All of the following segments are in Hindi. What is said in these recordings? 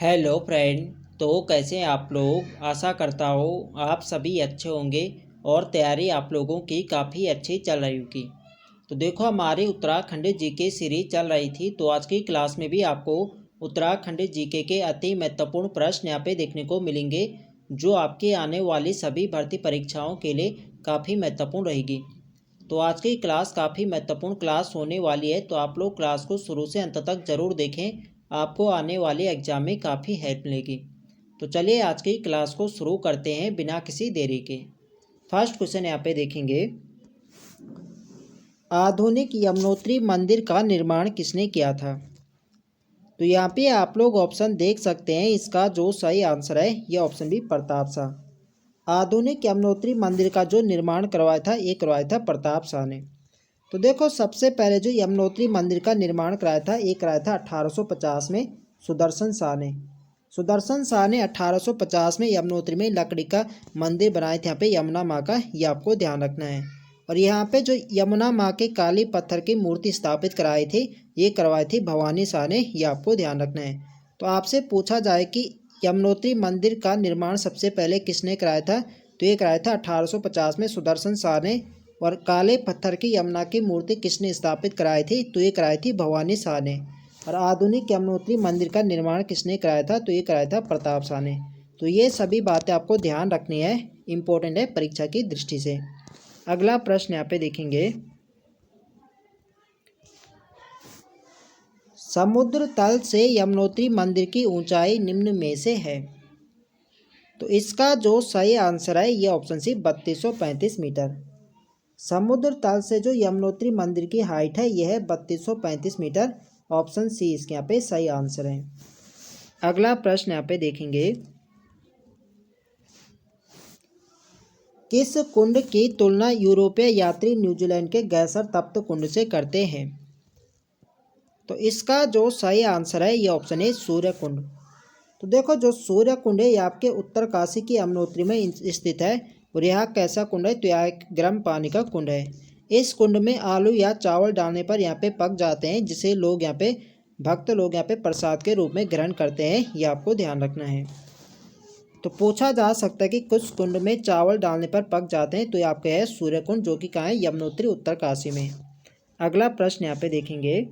Hello friend. तो कैसे हैं आप लोग। आशा करता हूँ आप सभी अच्छे होंगे और तैयारी आप लोगों की काफ़ी अच्छी चल रही होगी। तो देखो हमारी उत्तराखंड जीके सीरीज चल रही थी, तो आज की क्लास में भी आपको उत्तराखंड जीके के अति महत्वपूर्ण प्रश्न यहाँ पे देखने को मिलेंगे, जो आपके आने वाली सभी भर्ती परीक्षाओं के लिए काफ़ी महत्वपूर्ण रहेगी। तो आज की क्लास काफ़ी महत्वपूर्ण क्लास होने वाली है, तो आप लोग क्लास को शुरू से अंत तक ज़रूर देखें, आपको आने वाले एग्जाम में काफ़ी हेल्प मिलेगी। तो चलिए आज की क्लास को शुरू करते हैं बिना किसी देरी के। फर्स्ट क्वेश्चन यहाँ पे देखेंगे, आधुनिक यमुनोत्री मंदिर का निर्माण किसने किया था। तो यहाँ पे आप लोग ऑप्शन देख सकते हैं, इसका जो सही आंसर है ये ऑप्शन बी प्रताप शाह। आधुनिक यमुनोत्री मंदिर का जो निर्माण करवाया था ये करवाया था प्रताप शाह ने। तो देखो सबसे पहले जो यमुनोत्री मंदिर का निर्माण कराया था ये कराया था 1850 में सुदर्शन शाह ने। सुदर्शन शाह ने 1850 में यमुनोत्री में लकड़ी का मंदिर बनाए थे, यहाँ पे यमुना माँ का, ये आपको ध्यान रखना है। और यहाँ पे जो यमुना माँ के काली पत्थर की मूर्ति स्थापित कराई थी ये करवाई थी भवानी शाह ने, ये आपको ध्यान रखना है। तो आपसे पूछा जाए कि यमुनोत्री मंदिर का निर्माण सबसे पहले किसने कराया था, तो ये कराया था 1850 में सुदर्शन शाह ने। और काले पत्थर की यमुना की मूर्ति किसने स्थापित कराई थी, तो ये कराई थी भवानी शाह ने। और आधुनिक यमुनोत्री मंदिर का निर्माण किसने कराया था, तो ये कराया था प्रताप शाह ने। तो ये सभी बातें आपको ध्यान रखनी है, इम्पोर्टेंट है परीक्षा की दृष्टि से। अगला प्रश्न यहाँ पे देखेंगे, समुद्र तल से यमुनोत्री मंदिर की ऊंचाई निम्न में से है। तो इसका जो सही आंसर है ये ऑप्शन सी 3235 मीटर। समुद्र तल से जो यमुनोत्री मंदिर की हाइट है यह है 3235 मीटर। ऑप्शन सी इसके यहाँ पे सही आंसर है। अगला प्रश्न यहाँ पे देखेंगे, किस कुंड की तुलना यूरोपीय यात्री न्यूजीलैंड के गैसर तप्त कुंड से करते हैं। तो इसका जो सही आंसर है ये ऑप्शन है सूर्य कुंड। तो देखो जो सूर्य कुंड है ये आपके उत्तरकाशी की यमुनोत्री में स्थित है। और यह कैसा कुंड है, तो यह एक गर्म पानी का कुंड है। इस कुंड में आलू या चावल डालने पर यहाँ पे पक जाते हैं, जिसे लोग यहाँ पे भक्त लोग यहाँ पे प्रसाद के रूप में ग्रहण करते हैं, ये आपको ध्यान रखना है। तो पूछा जा सकता है कि कुछ कुंड में चावल डालने पर पक जाते हैं, तो ये आपका है सूर्य कुंड, जो कि कहाँ है, यमुनोत्री उत्तरकाशी में। अगला प्रश्न यहाँ पे देखेंगे,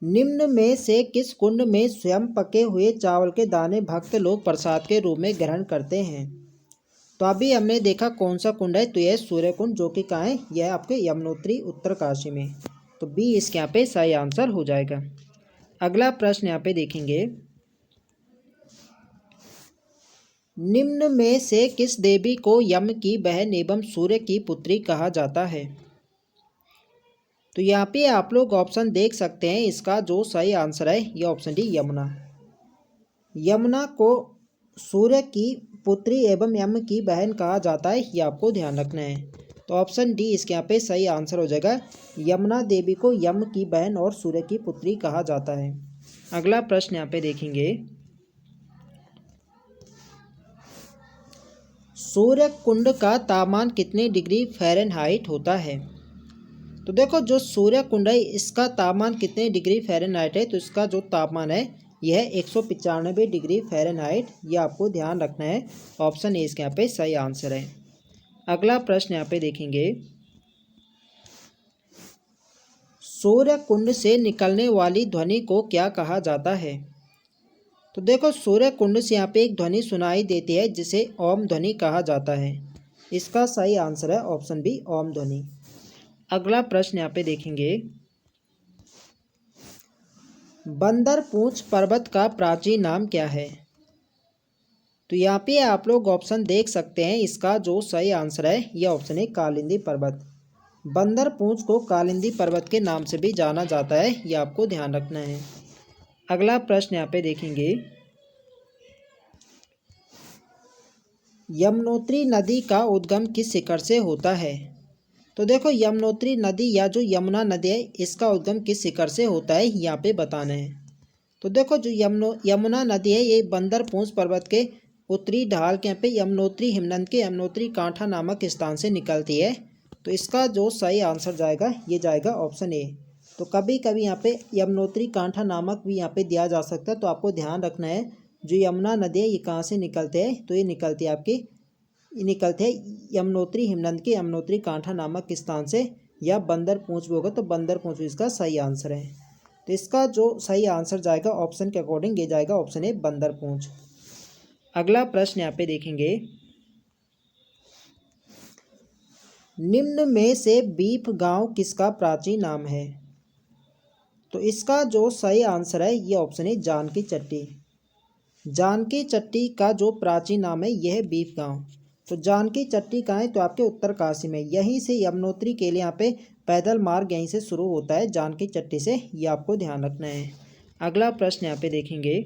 निम्न में से किस कुंड में स्वयं पके हुए चावल के दाने भक्त लोग प्रसाद के रूप में ग्रहण करते हैं। तो अभी हमने देखा कौन सा कुंड है, तो यह सूर्य कुंड, जो कि कहाँ है, यह आपके यमुनोत्री उत्तरकाशी में। तो बी इसके यहाँ पे सही आंसर हो जाएगा। अगला प्रश्न यहाँ पे देखेंगे, निम्न में से किस देवी को यम की बहन एवं सूर्य की पुत्री कहा जाता है। तो यहाँ पे आप लोग ऑप्शन देख सकते हैं, इसका जो सही आंसर है ये ऑप्शन डी यमुना। यमुना को सूर्य की पुत्री एवं यम की बहन कहा जाता है, ये आपको ध्यान रखना है। तो ऑप्शन डी इसके यहाँ पे सही आंसर हो जाएगा। यमुना देवी को यम की बहन और सूर्य की पुत्री कहा जाता है। अगला प्रश्न यहाँ पे देखेंगे, सूर्य कुंड का तापमान कितने डिग्री फ़ारेनहाइट होता है। तो देखो जो सूर्य कुंड है इसका तापमान कितने डिग्री फ़ारेनहाइट है, तो इसका जो तापमान है यह 195 डिग्री फ़ारेनहाइट, ये आपको ध्यान रखना है। ऑप्शन ए इसके यहाँ पे सही आंसर है। अगला प्रश्न यहाँ पे देखेंगे, सूर्य कुंड से निकलने वाली ध्वनि को क्या कहा जाता है। तो देखो सूर्य कुंड से यहाँ पे एक ध्वनि सुनाई देती है जिसे ओम ध्वनि कहा जाता है। इसका सही आंसर है ऑप्शन बी ओम ध्वनि। अगला प्रश्न यहाँ पे देखेंगे, बंदर पूंछ पर्वत का प्राचीन नाम क्या है। तो यहाँ पे आप लोग ऑप्शन देख सकते हैं, इसका जो सही आंसर है यह ऑप्शन है कालिंदी पर्वत। बंदर पूंछ को कालिंदी पर्वत के नाम से भी जाना जाता है, यह आपको ध्यान रखना है। अगला प्रश्न यहाँ पे देखेंगे, यमुनोत्री नदी का उद्गम किस शिखर से होता है। तो देखो यमुनोत्री नदी या जो यमुना नदी है इसका उद्गम किस शिखर से होता है, यहाँ पे बताना है। तो देखो जो यमुना नदी है ये बंदर पूंछ पर्वत के उत्तरी ढाल के यहाँ पे यमुनोत्री हिमनद के यमुनोत्री कांठा नामक स्थान से निकलती है। तो इसका जो सही आंसर जाएगा ये जाएगा ऑप्शन ए। तो कभी कभी यहाँ पे यमुनोत्री कांठा नामक भी यहाँ पे दिया जा सकता है। तो आपको ध्यान रखना है जो यमुना नदी है ये कहाँ से निकलते हैं, तो ये निकलती है आपकी निकलते हैं यमुनोत्री हिमनद के यमुनोत्री कांठा नामक स्थान से, या बंदर पूंछ भी होगा तो बंदर पूंछ भी इसका सही आंसर है। तो इसका जो सही आंसर जाएगा ऑप्शन के अकॉर्डिंग ये जाएगा ऑप्शन ए बंदर पूंछ। अगला प्रश्न यहाँ पे देखेंगे, निम्न में से बीप गांव किसका प्राचीन नाम है? तो इसका जो सही आंसर है ये ऑप्शन है जानकी चट्टी। जानकी चट्टी का जो प्राचीन नाम है यह है बीप गांव। तो जानकी चट्टी कहाँ है, तो आपके उत्तरकाशी में, यहीं से यमुनोत्री के लिए यहाँ पे पैदल मार्ग यहीं से शुरू होता है जानकी चट्टी से, ये आपको ध्यान रखना है। अगला प्रश्न यहाँ पे देखेंगे,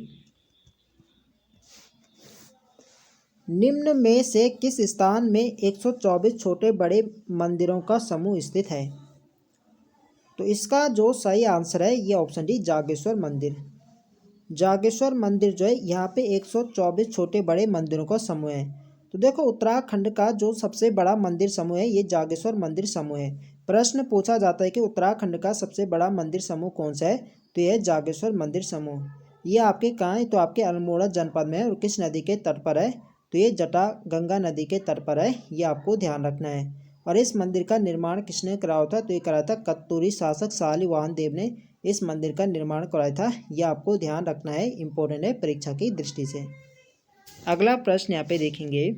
निम्न में से किस स्थान में 124 छोटे बड़े मंदिरों का समूह स्थित है? तो इसका जो सही आंसर है ये ऑप्शन डी जागेश्वर मंदिर। जागेश्वर मंदिर जो है यहाँ पे 124 छोटे बड़े मंदिरों का समूह है। तो देखो उत्तराखंड का जो सबसे बड़ा मंदिर समूह है ये जागेश्वर मंदिर समूह है। प्रश्न पूछा जाता है कि उत्तराखंड का सबसे बड़ा मंदिर समूह कौन सा है, तो यह जागेश्वर मंदिर समूह। ये आपके कहाँ है, तो आपके अल्मोड़ा जनपद में है और किस नदी के तट पर है, तो ये जटा गंगा नदी के तट पर है, ये आपको ध्यान रखना है। और इस मंदिर का निर्माण किसने कराया था, तो ये कराया था कत्तूरी शासक शालिवाहन देव ने इस मंदिर का निर्माण कराया था, यह आपको ध्यान रखना है, इम्पोर्टेंट है परीक्षा की दृष्टि से। अगला प्रश्न यहाँ पे देखेंगे,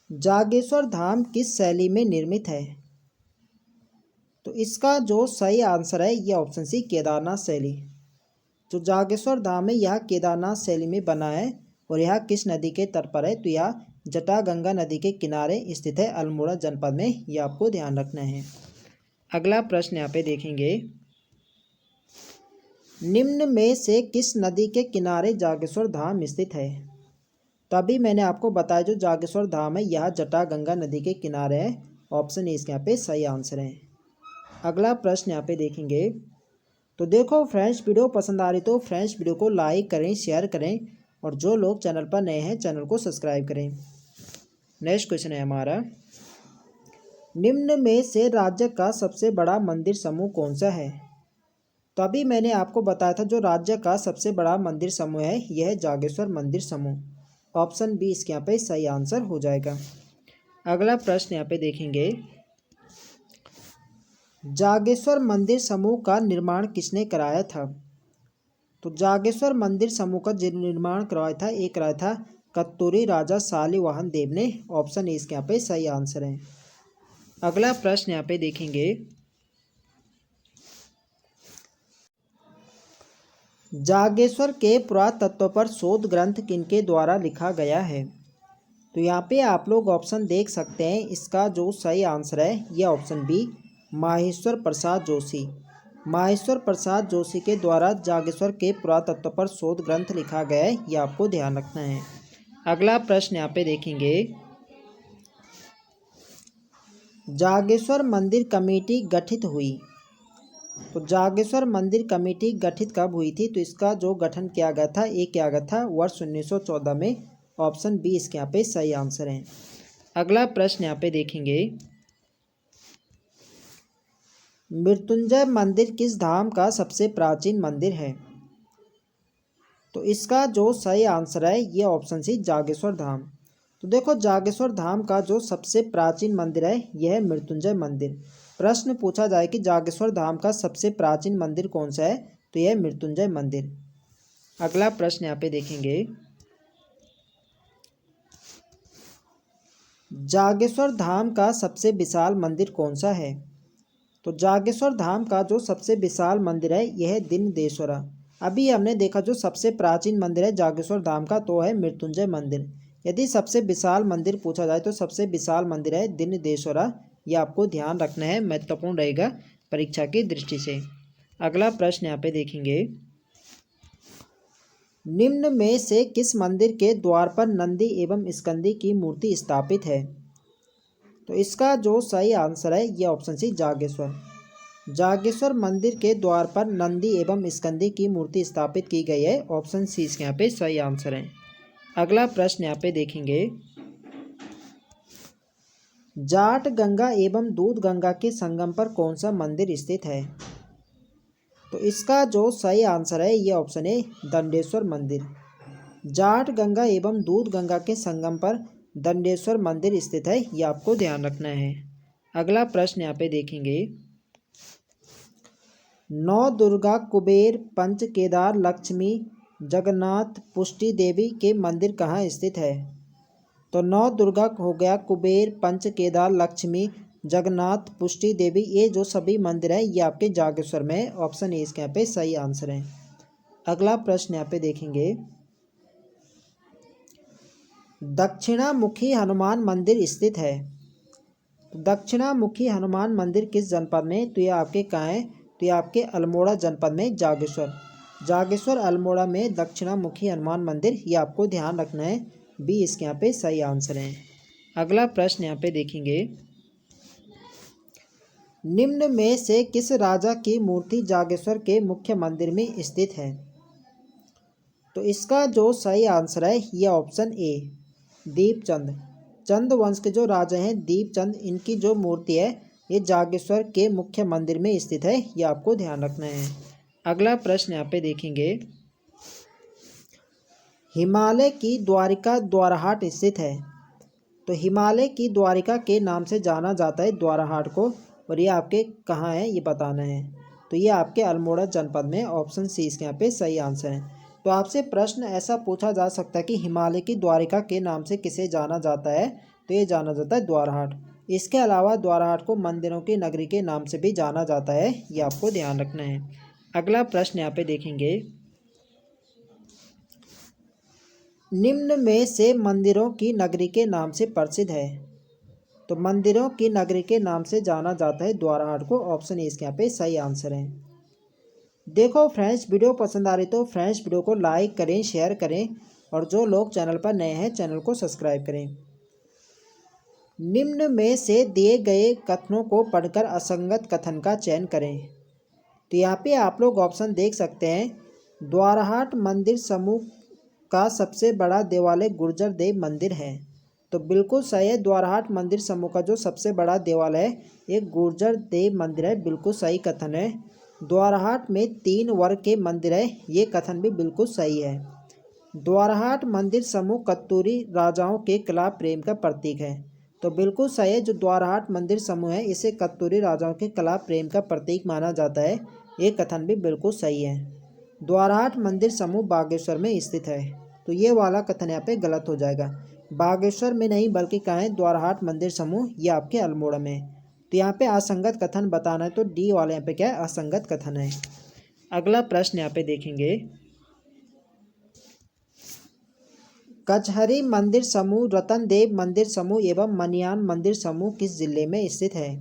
जागेश्वर धाम किस शैली में निर्मित है? तो इसका जो सही आंसर है यह ऑप्शन सी केदारनाथ शैली। जो जागेश्वर धाम है यह केदारनाथ शैली में बना है और यह किस नदी के तट पर है, तो यह जटागंगा नदी के किनारे स्थित है अल्मोड़ा जनपद में, यह आपको ध्यान रखना है। अगला प्रश्न यहाँ पे देखेंगे, निम्न में से किस नदी के किनारे जागेश्वर धाम स्थित है? तभी मैंने आपको बताया जो जागेश्वर धाम है यह जटागंगा नदी के किनारे है, ऑप्शन ए इसके यहाँ पे सही आंसर है। अगला प्रश्न यहाँ पे देखेंगे, तो देखो फ्रेंड्स वीडियो पसंद आ रही तो फ्रेंड्स वीडियो को लाइक करें, शेयर करें और जो लोग चैनल पर नए हैं चैनल को सब्सक्राइब करें। नेक्स्ट क्वेश्चन है हमारा, निम्न में से राज्य का सबसे बड़ा मंदिर समूह कौन सा है? तभी मैंने आपको बताया था जो राज्य का सबसे बड़ा मंदिर समूह है यह है जागेश्वर मंदिर समूह, ऑप्शन बी इसके यहाँ पे सही आंसर हो जाएगा। अगला प्रश्न यहाँ पे देखेंगे, जागेश्वर मंदिर समूह का निर्माण किसने कराया था? तो जागेश्वर मंदिर समूह का निर्माण करवाया था एक कराया था कत्तूरी राजा शालिवाहन देव ने, ऑप्शन ए इसके यहाँ पे सही आंसर है। अगला प्रश्न यहाँ पे देखेंगे, जागेश्वर के पुरातत्व पर शोध ग्रंथ किनके द्वारा लिखा गया है? तो यहाँ पे आप लोग ऑप्शन देख सकते हैं, इसका जो सही आंसर है यह ऑप्शन बी माहेश्वर प्रसाद जोशी। माहेश्वर प्रसाद जोशी के द्वारा जागेश्वर के पुरातत्व पर शोध ग्रंथ लिखा गया है, यह आपको ध्यान रखना है। अगला प्रश्न यहाँ पे देखेंगे, जागेश्वर मंदिर कमेटी गठित हुई। तो जागेश्वर मंदिर कमेटी गठित कब हुई थी? तो इसका जो गठन किया गया था ये किया गया था वर्ष 1914 में, ऑप्शन बी इसके यहाँ पे सही आंसर है। अगला प्रश्न यहाँ पे देखेंगे, मृत्युंजय मंदिर किस धाम का सबसे प्राचीन मंदिर है? तो इसका जो सही आंसर है ये ऑप्शन सी जागेश्वर धाम। तो देखो जागेश्वर धाम का जो सबसे प्राचीन मंदिर है यह है मृत्युंजय मंदिर। प्रश्न पूछा जाए कि जागेश्वर धाम का सबसे प्राचीन मंदिर कौन सा है, तो यह मृत्युंजय मंदिर। अगला प्रश्न यहाँ पे देखेंगे, जागेश्वर धाम का सबसे विशाल मंदिर कौन सा है? तो जागेश्वर धाम का जो सबसे विशाल मंदिर है यह है दिनदेश्वरा। अभी हमने देखा जो सबसे प्राचीन मंदिर है जागेश्वर धाम का तो है मृत्युंजय मंदिर। यदि सबसे विशाल मंदिर पूछा जाए तो सबसे विशाल मंदिर है दिनदेश्वरा, यह आपको ध्यान रखना है, महत्वपूर्ण रहेगा परीक्षा की दृष्टि से। अगला प्रश्न यहाँ पे देखेंगे, निम्न में से किस मंदिर के द्वार पर नंदी एवं स्कंदी की मूर्ति स्थापित है? तो इसका जो सही आंसर है यह ऑप्शन सी जागेश्वर। जागेश्वर मंदिर के द्वार पर नंदी एवं स्कंदी की मूर्ति स्थापित की गई है, ऑप्शन सी इसके यहाँ पे सही आंसर है। अगला प्रश्न यहाँ पे देखेंगे, जाट गंगा एवं दूध गंगा के संगम पर कौन सा मंदिर स्थित है? तो इसका जो सही आंसर है ये ऑप्शन है दंडेश्वर मंदिर। जाट गंगा एवं दूध गंगा के संगम पर दंडेश्वर मंदिर स्थित है, ये आपको ध्यान रखना है। अगला प्रश्न यहाँ पे देखेंगे, नौ दुर्गा कुबेर पंच केदार लक्ष्मी जगन्नाथ पुष्टि देवी के मंदिर कहाँ स्थित है? तो नौ दुर्गा हो गया, कुबेर पंच केदार लक्ष्मी जगन्नाथ पुष्टि देवी, ये जो सभी मंदिर है ये आपके जागेश्वर में है। ऑप्शन ए इसके यहाँ पे सही आंसर है। अगला प्रश्न यहाँ पे देखेंगे, दक्षिणामुखी हनुमान मंदिर स्थित है। दक्षिणामुखी हनुमान मंदिर किस जनपद में? तो ये आपके कहाँ है? तो ये आपके अल्मोड़ा जनपद में, जागेश्वर अल्मोड़ा में दक्षिणामुखी हनुमान मंदिर, ये आपको ध्यान रखना है। बी इसके यहाँ पे सही आंसर है। अगला प्रश्न यहाँ पे देखेंगे, निम्न में से किस राजा की मूर्ति जागेश्वर के मुख्य मंदिर में स्थित है? तो इसका जो सही आंसर है ये ऑप्शन ए दीपचंद। चंद वंश के जो राजा हैं दीपचंद, इनकी जो मूर्ति है ये जागेश्वर के मुख्य मंदिर में स्थित है, ये आपको ध्यान रखना है। अगला प्रश्न यहाँ पे देखेंगे, हिमालय की द्वारिका द्वाराहाट स्थित है। तो हिमालय की द्वारिका के नाम से जाना जाता है द्वाराहाट को, और ये आपके कहाँ है ये बताना है। तो ये आपके अल्मोड़ा जनपद में, ऑप्शन सी इसके यहाँ पे सही आंसर है। तो आपसे प्रश्न ऐसा पूछा जा सकता है कि हिमालय की द्वारिका के नाम से किसे जाना जाता है? तो ये जाना जाता है द्वाराहाट। इसके अलावा द्वाराहाट को मंदिरों की नगरी के नाम से भी जाना जाता है, ये आपको ध्यान रखना है। अगला प्रश्न यहाँ पे देखेंगे, निम्न में से मंदिरों की नगरी के नाम से प्रसिद्ध है। तो मंदिरों की नगरी के नाम से जाना जाता है द्वाराहाट को, ऑप्शन ए इसके यहाँ पे सही आंसर है। देखो फ्रेंड्स, वीडियो पसंद आ रही तो फ्रेंड्स वीडियो को लाइक करें, शेयर करें, और जो लोग चैनल पर नए हैं चैनल को सब्सक्राइब करें। निम्न में से दिए गए कथनों को पढ़कर असंगत कथन का चयन करें। तो यहाँ पे आप लोग ऑप्शन देख सकते हैं, द्वाराहाट मंदिर समूह का सबसे बड़ा देवालय गुर्जर देव मंदिर है। तो बिल्कुल सही है, द्वाराहाट मंदिर समूह का जो सबसे बड़ा देवालय है एक गुर्जर देव मंदिर है, बिल्कुल सही कथन है। द्वाराहाट में 3 वर्ग के मंदिर है, ये कथन भी बिल्कुल सही है। द्वाराहाट मंदिर समूह कत्तूरी राजाओं के कला प्रेम का प्रतीक है। तो बिल्कुल सही है, जो द्वाराहाट मंदिर समूह है इसे कत्तूरी राजाओं के कला प्रेम का प्रतीक माना जाता है, ये कथन भी बिल्कुल सही है। द्वाराहाट मंदिर समूह बागेश्वर में स्थित है। तो ये वाला कथन यहाँ पे गलत हो जाएगा, बागेश्वर में नहीं बल्कि कहाँ है? द्वाराहाट मंदिर समूह, ये आपके अल्मोड़ा में। तो यहाँ पे असंगत कथन बताना है, तो डी वाले यहाँ पे क्या है? असंगत कथन है। अगला प्रश्न यहाँ पे देखेंगे, कचहरी मंदिर समूह, रतन देव मंदिर समूह एवं मनियान मंदिर समूह किस जिले में स्थित है?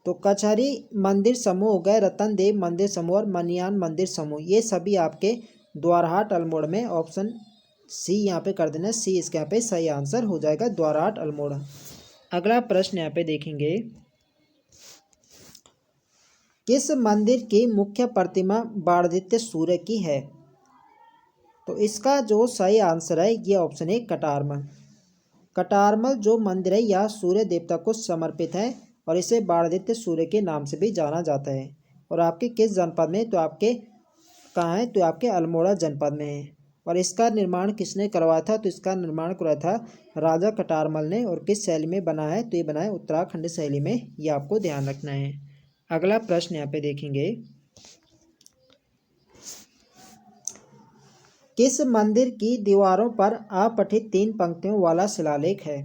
तो कचहरी मंदिर समूह हो गए, रतन देव मंदिर समूह और मनियान मंदिर समूह, ये सभी आपके द्वाराहाट अल्मोड़ा में। ऑप्शन सी यहाँ पे कर देना, सी इसके यहाँ पे सही आंसर हो जाएगा, द्वाराहाट अल्मोड़ा। अगला प्रश्न यहाँ पे देखेंगे, किस मंदिर की मुख्य प्रतिमा बाणादित्य सूर्य की है? तो इसका जो सही आंसर है ये ऑप्शन है कटारमल। कटारमल जो मंदिर है यह सूर्य देवता को समर्पित है, और इसे बाणादित्य सूर्य के नाम से भी जाना जाता है। और आपके किस जनपद में? तो आपके कहाँ है? तो आपके अल्मोड़ा जनपद में है। और इसका निर्माण किसने करवाया था? तो इसका निर्माण करवाया था राजा कटारमल ने। और किस शैली में बना है? तो ये बना है उत्तराखंड शैली में, ये आपको ध्यान रखना है। अगला प्रश्न यहाँ पे देखेंगे, किस मंदिर की दीवारों पर अपठित 3 पंक्तियों वाला शिलालेख है?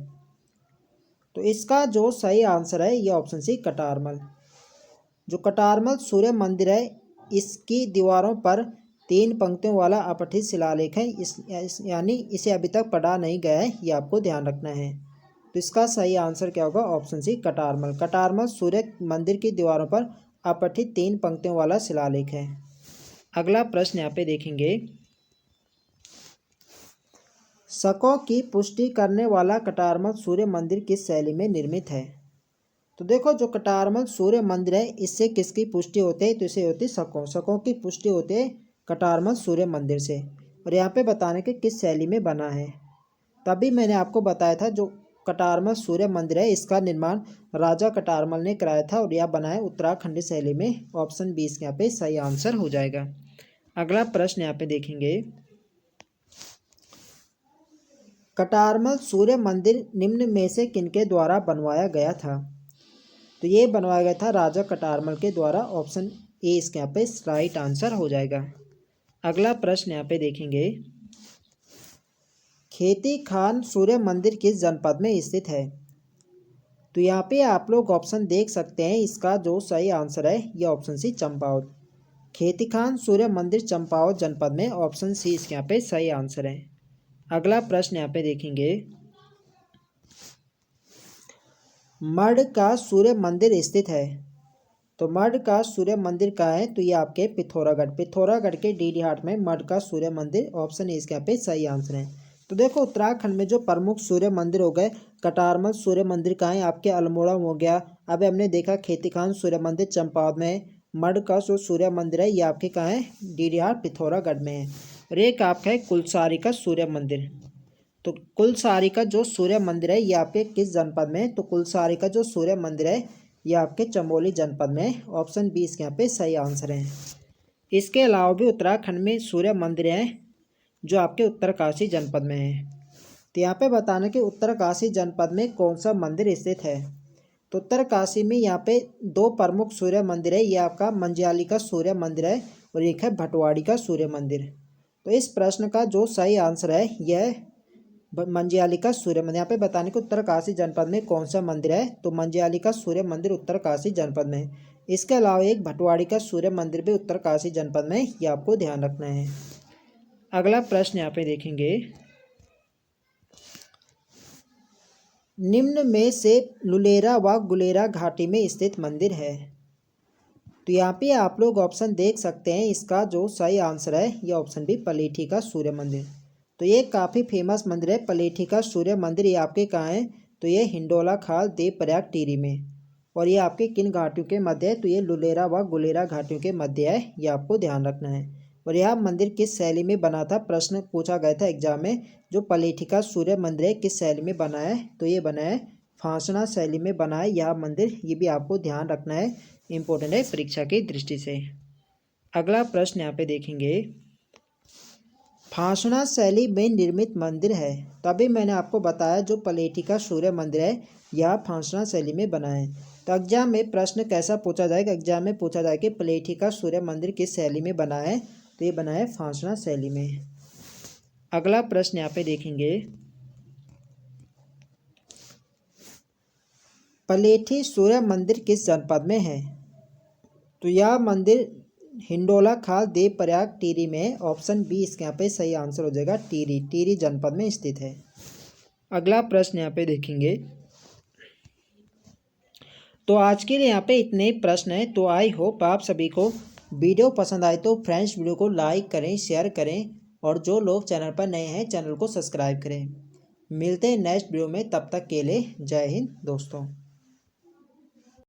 तो इसका जो सही आंसर है ये ऑप्शन सी कटारमल। जो कटारमल सूर्य मंदिर है इसकी दीवारों पर 3 पंक्तियों वाला अपठित शिलालेख है, यानी इसे अभी तक पढ़ा नहीं गया है, ये आपको ध्यान रखना है। तो इसका सही आंसर क्या होगा? Option C Katarmal. कटारमल सूर्य मंदिर की दीवारों पर अपठित 3 पंक्तियों वाला शिलालेख है। अगला प्रश्न यहाँ पे देखेंगे, शकों की पुष्टि करने वाला कटारमल सूर्य मंदिर किस शैली में निर्मित है? तो देखो, जो कटारमल सूर्य मंदिर है इससे किसकी पुष्टि होती है? तो इसे होती है शकों की पुष्टि होती है कटारमल सूर्य मंदिर से। और यहाँ पे बताने के किस शैली में बना है, तभी मैंने आपको बताया था जो कटारमल सूर्य मंदिर है इसका निर्माण राजा कटारमल ने कराया था और यह बना है उत्तराखंड शैली में। ऑप्शन 20 यहाँ पे सही आंसर हो जाएगा। अगला प्रश्न यहाँ पे देखेंगे, कटारमल सूर्य मंदिर निम्न में से किनके द्वारा बनवाया गया था? तो ये बनवाया गया था राजा कटारमल के द्वारा। ऑप्शन ए इसके यहाँ पे राइट आंसर हो जाएगा। अगला प्रश्न यहाँ पे देखेंगे, खेती खान सूर्य मंदिर किस जनपद में स्थित है? तो यहाँ पे आप लोग ऑप्शन देख सकते हैं, इसका जो सही आंसर है ये ऑप्शन सी चंपावत। खेती खान सूर्य मंदिर चंपावत जनपद में। ऑप्शन सी इसके यहाँ पे सही आंसर है। अगला प्रश्न यहाँ पे देखेंगे, मढ़ का सूर्य मंदिर स्थित है। तो मढ़ का सूर्य मंदिर कहाँ है? तो ये आपके पिथौरागढ़ के डीडी हाट में मढ़ का सूर्य मंदिर। ऑप्शन ए इसके यहाँ पे सही आंसर है। तो देखो उत्तराखंड में जो प्रमुख सूर्य मंदिर हो गए, कटारमल सूर्य मंदिर कहाँ है? आपके अल्मोड़ा में हो गया। अभी हमने देखा खेती खान सूर्य मंदिर चंपावत में है। मढ़ का जो सूर्य मंदिर है ये आपके कहाँ है? डीडी हाट पिथौरागढ़ में है। और एक आपका है कुलसारी का सूर्य मंदिर। तो कुलसारी का जो सूर्य मंदिर है ये आपके किस जनपद में है? तो कुलसारी का जो सूर्य मंदिर है ये आपके चमोली जनपद में। ऑप्शन 20 के यहाँ पे सही आंसर है। इसके अलावा भी उत्तराखंड में सूर्य मंदिर हैं जो आपके उत्तरकाशी जनपद में है। तो यहाँ पे बताना कि उत्तरकाशी जनपद में कौन सा मंदिर स्थित है? तो उत्तरकाशी में यहाँ पे दो प्रमुख सूर्य मंदिर है। ये आपका मंजियाली का सूर्य मंदिर है और एक है भटवाड़ी का सूर्य मंदिर। तो इस प्रश्न का जो सही आंसर है यह मंजियाली का सूर्य मंदिर। यहाँ पे बताने को उत्तरकाशी जनपद में कौन सा मंदिर है? तो मंजियाली का सूर्य मंदिर उत्तरकाशी जनपद में। इसके अलावा एक भटवाड़ी का सूर्य मंदिर भी उत्तरकाशी जनपद में, ये आपको ध्यान रखना है। अगला प्रश्न यहाँ पे देखेंगे, निम्न में से लुलेरा व गुलेरा घाटी में स्थित मंदिर है। तो यहाँ पे आप लोग ऑप्शन देख सकते हैं, इसका जो सही आंसर है ये ऑप्शन बी पलेठी का सूर्य मंदिर। तो ये काफ़ी फेमस मंदिर है पलेठी का सूर्य मंदिर। ये आपके कहाँ है? तो ये हिंडोला खाल देवप्रयाग टिहरी में। और ये आपके किन घाटियों के मध्य है? तो ये लुलेरा व गुलेरा घाटियों के मध्य है, ये आपको ध्यान रखना है। और यह मंदिर किस शैली में बना था? प्रश्न पूछा गया था एग्जाम में, जो पलेठी का सूर्य मंदिर है किस शैली में बना है? तो ये बना है फांसना शैली में बना है यह मंदिर। ये भी आपको ध्यान रखना है, इम्पोर्टेंट है परीक्षा की दृष्टि से। अगला प्रश्न यहाँ पे देखेंगे, फांसना शैली में निर्मित मंदिर है। तभी मैंने आपको बताया जो पलेठी का सूर्य मंदिर है यह फांसना शैली में बना है। तो एग्जाम में प्रश्न कैसा पूछा जाएगा? एग्जाम में पूछा जाएगा कि पलेठी का सूर्य मंदिर किस शैली में बना है? तो ये बना है फांसना शैली में। अगला प्रश्न यहाँ पे देखेंगे, पलेठी सूर्य मंदिर किस जनपद में है? तो यह मंदिर हिंडोला खाल देवप्रयाग टिहरी में। ऑप्शन बी इसके यहाँ पे सही आंसर हो जाएगा, टिहरी जनपद में स्थित है। अगला प्रश्न यहाँ पे देखेंगे, तो आज के लिए यहाँ पे इतने प्रश्न हैं। तो आई होप आप सभी को वीडियो पसंद आए तो फ्रेंड्स वीडियो को लाइक करें, शेयर करें और जो लोग चैनल पर नए हैं चैनल को सब्सक्राइब करें। मिलते हैं नेक्स्ट वीडियो में, तब तक के लिए जय हिंद दोस्तों।